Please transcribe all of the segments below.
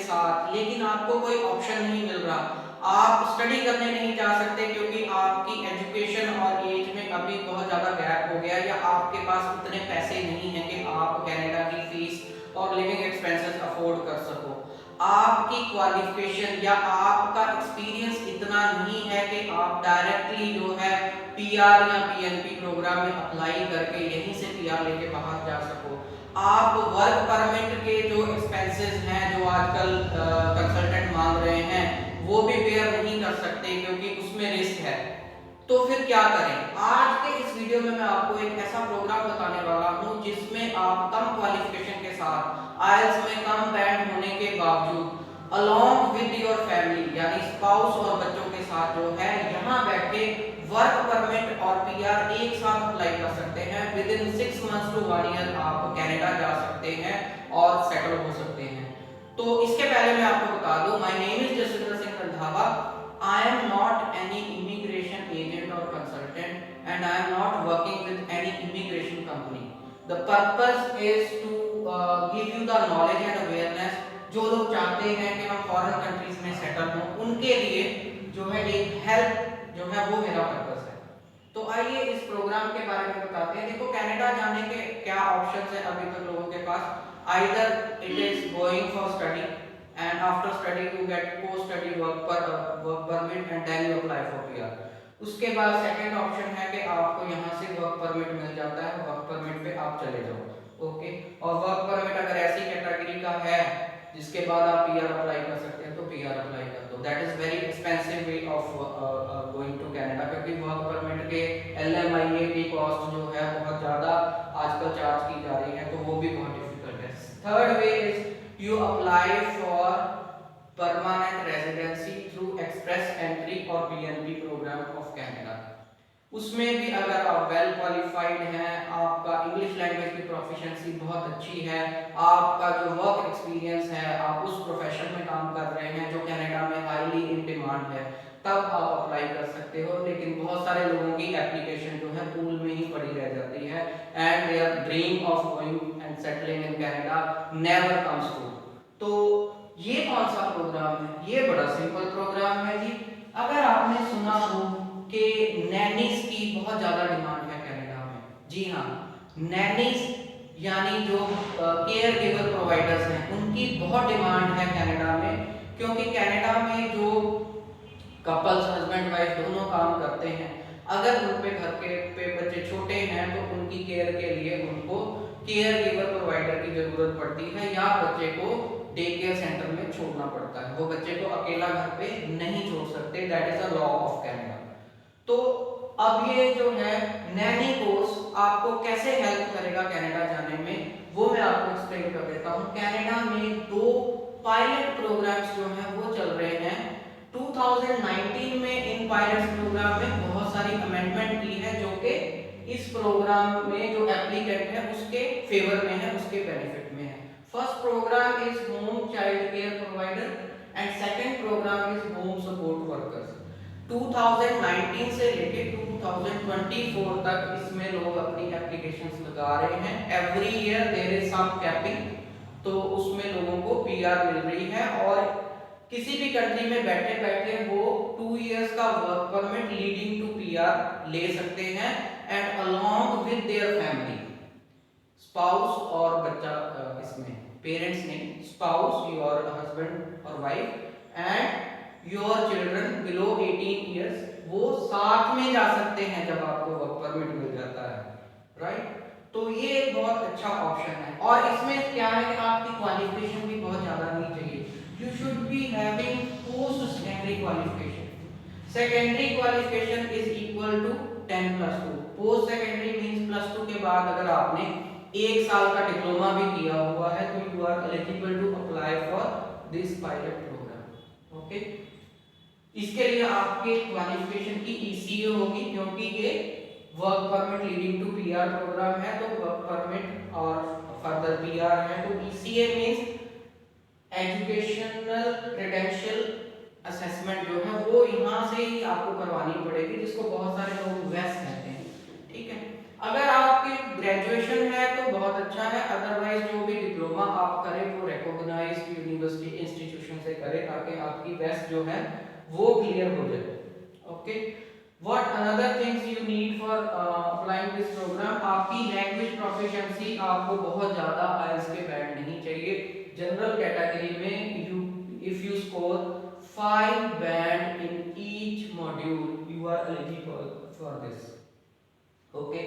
साथ, लेकिन आपको कोई ऑप्शन नहीं मिल रहा, आप स्टडी करने नहीं जा सकते क्योंकि आपकी एजुकेशन और एज में अभी बहुत ज़्यादा गैप हो गया, या आपके पास इतने पैसे नहीं हैं कि आप कनाडा की फीस और लिविंग एक्सपेंसेस अफोर्ड कर सको, आपकी क्वालिफिकेशन या आपका एक्सपीरियंस इतना नहीं है कि आप डायरेक्टली जो है पीआर या पीएनपी प्रोग्राम में अप्लाई करके यहीं से पीआर लेके बाहर जा सको, आप वर्क परमिट के जो एक्सपेंसेस हैं जो आजकल कंसल्टेंट मांग रहे हैं वो भी बेयर नहीं कर सकते क्योंकि उसमें रिस्क है। तो फिर क्या करें? आज के इस वीडियो में मैं आपको एक ऐसा प्रोग्राम बताने वाला हूं जिसमें आप कम क्वालिफिकेशन के साथ, आईएलटीएस में कम बैंड होने के बावजूद अलोंग विद योर फैमिली यानी स्पाउस और बच्चों के साथ जो है यहाँ बैठे वर्क परमिट और पीआर एक साथ अप्लाई कर सकते हैं। Within 6 months to 1 year आप कनाडा जा सकते हैं और सेटल हो सकते हैं। तो इसके पहले मैं आपको बता दूं, my name is Jasvinder Singh Randhawa. I am not any immigration agent or consultant, and I am not working with any immigration company. The purpose is to give you the knowledge and awareness. जो लोग चाहते हैं कि हम फॉरेन कंट्रीज में settle हों, उनके लिए जो है एक हेल्प जो है वो मेरा पर्पस है। तो आइए इस प्रोग्राम के बारे में बताते हैं। देखो, कनाडा जाने के क्या ऑप्शंस हैं अभी तक लोगों के पास। Either it is going for study and after study you get post study work permit and then you apply for PR। उसके बाद सेकंड ऑप्शन है कि आपको यहाँ से वर्क परमिट मिल जाता है, वर्क परमिट पे आप चले जाओ। ओके, और वर्क परमिट अगर ऐसी कैटेगरी का है जिसके बाद आप पीआर अप्लाई कर सकते हैं तो पीआर अप्लाई कर दो। That is very expensive way of going to Canada, क्योंकि वर्क परमिट के एलएमआईए की कॉस्ट जो है बहुत ज़्यादा आजकल चार्ज की जा रही है, तो वो भी बहुत डिफिकल्ट है। Third way is you apply for permanent residency through express entry or PNP program of Canada। उसमें भी अगर आप वेल क्वालिफाइड हैं, आपका इंग्लिश लैंग्वेज की प्रोफिशिएंसी बहुत अच्छी है, आपका जो वर्क एक्सपीरियंस है, आप उस प्रोफेशन में काम कर रहे हैं जो कनाडा में हाईली इन डिमांड है, तब आप अप्लाई कर सकते हो। लेकिन बहुत सारे लोगों की एप्लीकेशन जो है पूल में ही पड़ी रह जाती है and their dream of going and settling in Canada never comes true. तो ये कौन सा प्रोग्राम है? ये बड़ा सिंपल प्रोग्राम है जी। अगर आपने सुना हो कि नैनीज की बहुत ज्यादा डिमांड है कनाडा में, जी हाँ, नैनीज यानी जो केयर गिवर प्रोवाइडर्स हैं उनकी बहुत डिमांड है कनाडा में, क्योंकि कनाडा में जो कपल्स हस्बैंड वाइफ दोनों काम करते हैं, अगर उन पे घर के पे बच्चे छोटे हैं तो उनकी केयर के लिए उनको केयर गिवर प्रोवाइडर की जरूरत पड़ती है, या बच्चे को डे केयर सेंटर में छोड़ना पड़ता है। वो बच्चे को अकेला घर पे नहीं छोड़ सकते, that is a law of Canada. तो अब ये जो है नैनी कोर्स आपको कैसे हेल्प करेगा कनाडा जाने में, वो मैं आपको एक्सप्लेन कर देता हूँ। कनाडा में 2 पायलट प्रोग्राम्स जो हैं वो चल रहे हैं। 2019 में इन पायलट प्रोग्राम में बहुत सारी अमेंडमेंट की है जो कि इस प्रोग्राम में जो एप्लीकेंट है उसके फेवर में है, उसके बेनिफिट में है। First programme is home child care provider and second programme is home support workers. 2019 से लेके 2024 तक इसमें लोग अपनी एप्लीकेशंस लगा रहे हैं। Every year there is some capping, तो उसमें लोगों को पीआर मिल रही है और किसी भी कंट्री में बैठे बैठे वो 2 इयर्स का work permit leading to PR ले सकते हैं and along with their family, spouse और बच्चा, इसमें पेरेंट्स ने स्पाउस योर हस्बैंड और wife and your children below 18 years, वो साथ में जा सकते हैं जब आपको वर्क परमिट मिल जाता है, राइट। तो ये एक बहुत अच्छा ऑप्शन है। और इसमें क्या है कि आपकी क्वालिफिकेशन भी बहुत ज्यादा नहीं चाहिए। You should be having post secondary qualification. Secondary qualification is equal to 10+2. Post secondary means +2 के बाद अगर आपने 1 साल का डिप्लोमा भी किया हुआ है तो you are eligible to apply for this pilot program. Okay? इसके लिए आपके क्वालिफिकेशन की ECA होगी, क्योंकि ये work permit leading to PR programme है, तो वर्क परमिट और फर्दर पीआर है, तो ECA means educational credential assessment जो है वो यहाँ से ही आपको करवानी पड़ेगी, जिसको बहुत सारे लोग वेस कहते हैं, ठीक है। अगर आपकी ग्रेजुएशन है तो बहुत अच्छा है, अदरवाइज जो भी डिप्लोमा आप करें वो रिकॉग्नाइज्ड यूनिवर्सिटी इंस्टीट्यूशन से करें ताकि आपकी बेस्ट जो है वो क्लियर हो जाए। Okay, what another things you need for applying this programme, आपकी लैंग्वेज प्रोफिशिएंसी, आपको बहुत ज्यादा आईएलटीएस के बैंड नहीं चाहिए। जनरल कैटेगरी में you if you score 5 band in each module you are eligible for this. Okay,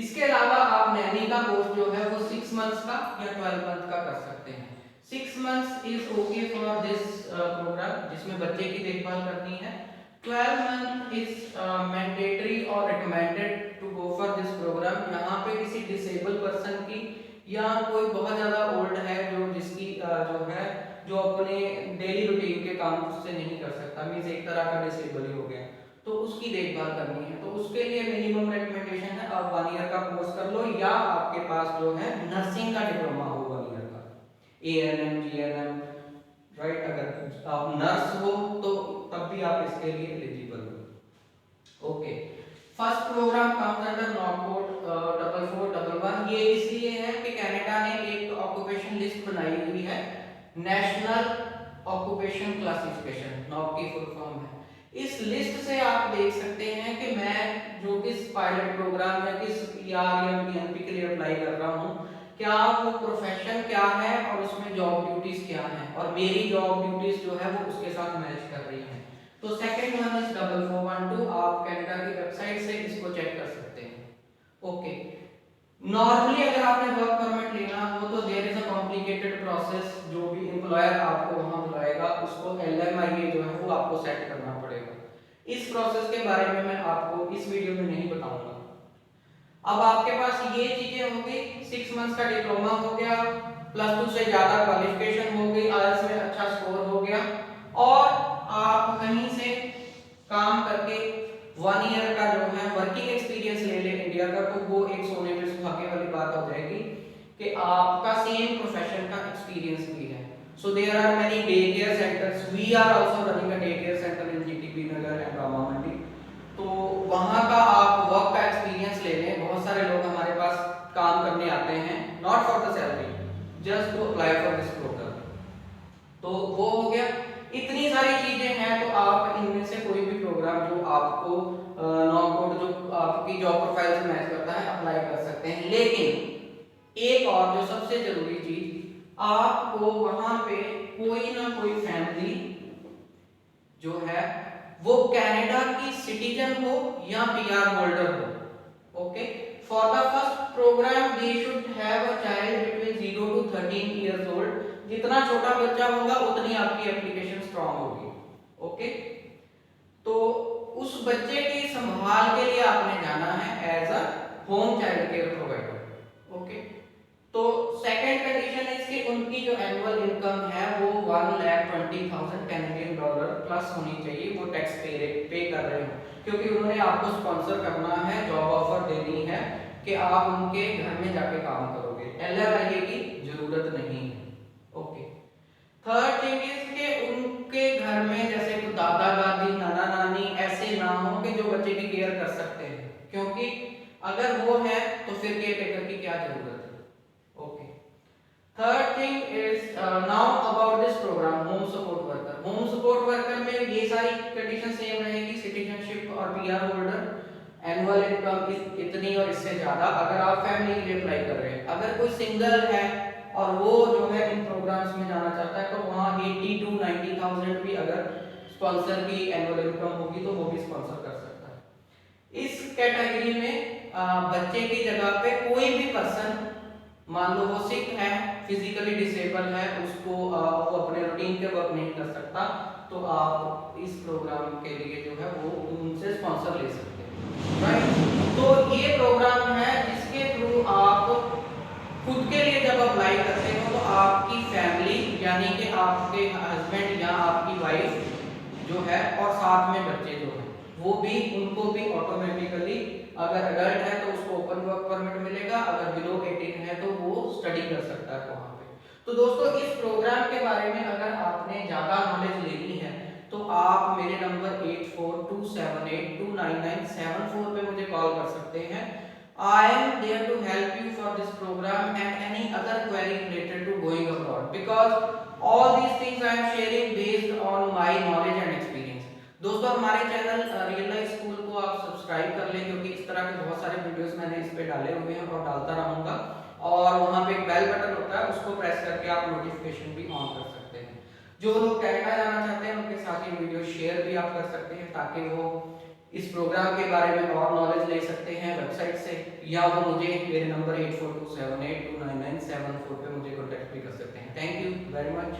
इसके अलावा आप नैनी का कोर्स जो है वो 6 मंथ्स का या 12 मंथ का कर सकते हैं। 6 months is okay for this programme जिसमें बच्चे की देखभाल करनी है। 12 मंथ इज मैंडेटरी और recommended to go for this programme. यहाँ पे किसी डिसेबल पर्सन की या कोई बहुत ज्यादा ओल्ड है जो जिसकी जो है जो अपने डेली रूटीन के काम उससे नहीं कर सकता, मींस एक तरह का डिसेबल ही हो गया, तो उसकी देखभाल करनी है, तो उसके लिए मिनिमम रिकमेंडेशन है आप 1 ईयर का कोर्स कर लो या आपके पास जो है नर्सिंग का डिप्लोमा हो 1 ईयर का, एएनएम जीएनएम, राइट। अगर आप नर्स हो तो तब भी आप इसके लिए एलिजिबल हो। Okay, first programme comes under NOC code 4411। ये इसलिए है कि कनाडा ने एक ऑक्यूपेशन लिस्ट बनाई हुई है, नेशनल ऑक्यूपेशन क्लासिफिकेशन, नॉक की फुल फॉर्म है। इस लिस्ट से आप देख सकते हैं कि मैं जो किस पायलट प्रोग्राम या किस ईआर या बीएनपी के लिए अप्लाई कर रहा हूं, क्या वो प्रोफेशन क्या है और उसमें जॉब ड्यूटीज क्या हैं और मेरी जॉब ड्यूटीज जो है वो उसके साथ मैच कर रही हैं। तो सेकंड वन इज 4412, आप कनाडा की वेबसाइट से इसको चेक कर सकते हैं। ओके, नॉर्मली अगर आपने वर्क परमिट लेना हो तो there is a complicated process, जो भी एम्प्लॉयर आपको वहां बुलाएगा उसको एलएमआईए जो है वो आपको सेट करना पड़ेगा। इस प्रोसेस के बारे में मैं आपको इस वीडियो में नहीं बताऊंगा। अब आपके पास ये चीजें होगी, 6 मंथ्स का डिप्लोमा हो गया, +2 से ज्यादा क्वालिफिकेशन हो गई, आईएलटीएस में अच्छा स्कोर हो गया और आप कहीं से काम करके 1 ईयर का जो है वर्किंग एक्सपीरियंस ले ले इंडिया का, तो वो एक सोने पे सुहागे वाली बात हो जाएगी कि आपका सेम प्रोफेशन का एक्सपीरियंस भी है। So there are many day care centres, we are also running a day care centre in GTP Nagar and Rama Mandi, तो वहां का आप वर्क का एक्सपीरियंस ले लें। बहुत सारे लोग हमारे पास काम करने आते हैं, not for the salary, just to apply for this program, तो वो हो गया। इतनी सारी चीजें हैं, तो आप इनमें से कोई भी प्रोग्राम जो आपको नॉक कोड जो आपकी जॉब प्रोफाइल से मैच करता है अप्लाई कर सकते हैं। लेकिन एक और जो सबसे जरूरी चीज, आपको वहां पे कोई ना कोई फैमिली जो है वो कनाडा की सिटीजन हो या पीआर होल्डर हो। Okay, for the first program they should have a child between 0 to 13 years old. जितना छोटा बच्चा होगा उतनी आपकी एप्लीकेशन स्ट्रांग होगी। ओके, तो उस बच्चे की संभाल के लिए आपने जाना है as a home child care provider. Okay, तो सेकंड कंडीशन है इसकी, उनकी जो एनुअल इनकम है वो 1,20,000 कैनेडियन डॉलर प्लस होनी चाहिए, वो टैक्स पे कर रहे हो, क्योंकि उन्होंने आपको स्पॉन्सर करना है, जॉब ऑफर देनी है कि आप उनके घर में जाके काम करोगे, एलएमआईए की जरूरत नहीं है। ओके, थर्ड थिंग इज कि उनके घर में जैसे कोई दादा दादी नाना नानी ऐसे ना हो कि जो बच्चे की केयर कर सकते हैं, क्योंकि अगर वो है तो फिर केयर टेकर की क्या जरूरत है। Okay, third thing is now about this program home support worker. Home support worker में ये सारी कंडीशन सेम रहेगी, सिटीजनशिप और पीआर होल्डर, एनुअल इनकम इतनी और इससे ज्यादा अगर आप फैमिली के लिए अप्लाई कर रहे हैं। अगर कोई सिंगल है और वो जो है इन प्रोग्राम्स में जाना चाहता है तो वहां 80 to 90,000 भी अगर स्पॉन्सर की एनुअल इनकम होगी तो वो भी स्पॉन्सर कर सकता है। इस कैटेगरी में बच्चे की जगह पे कोई भी पर्सन, मान लो वो सिक है, फिजिकली डिसेबल है, उसको वो अपने रूटीन के वर्क नहीं कर सकता, तो आप इस प्रोग्राम के लिए जो है वो उनसे स्पॉन्सर ले सकते हैं, राइट। तो ये प्रोग्राम है जिसके थ्रू आप खुद के लिए जब अप्लाई करते हो तो आपकी फैमिली यानी कि आपके हस्बैंड या आपकी वाइफ जो है और साथ में बच्चे जो है वो भी, उनको भी ऑटोमेटिकली, अगर अडल्ट है तो उसको ओपन वर्क परमिट मिलेगा, अगर बिलो 18 है तो वो स्टडी कर सकता है वहां पे। तो दोस्तों इस प्रोग्राम के बारे में अगर आपने ज्यादा नॉलेज लेनी है तो आप मेरे नंबर 8427829974 पे मुझे कॉल कर सकते हैं। I am there to help you for this program and any other query related to going abroad, because all these things I am sharing based on my knowledge and experience. दोस्तों हमारे channel real life school को आप subscribe कर लें, क्योंकि इस तरह के बहुत सारे वीडियोस मैंने इस पे डाले हुए हैं और डालता रहूंगा। और वहाँ पे एक बेल बटन होता है, उसको प्रेस करके आप नोटिफिकेशन भी ऑन कर सकते हैं। जो लोग कनाडा जाना चाहते हैं उनके साथ ये वीडियो शेयर भी आप कर सकते हैं, ताकि वो इस प्रोग्राम के बारे में और नॉलेज ले सकते हैं वेबसाइट से, या वो मुझे मेरे नंबर 8427829974 पे मुझे कॉन्टेक्ट भी कर सकते हैं। Thank you very much.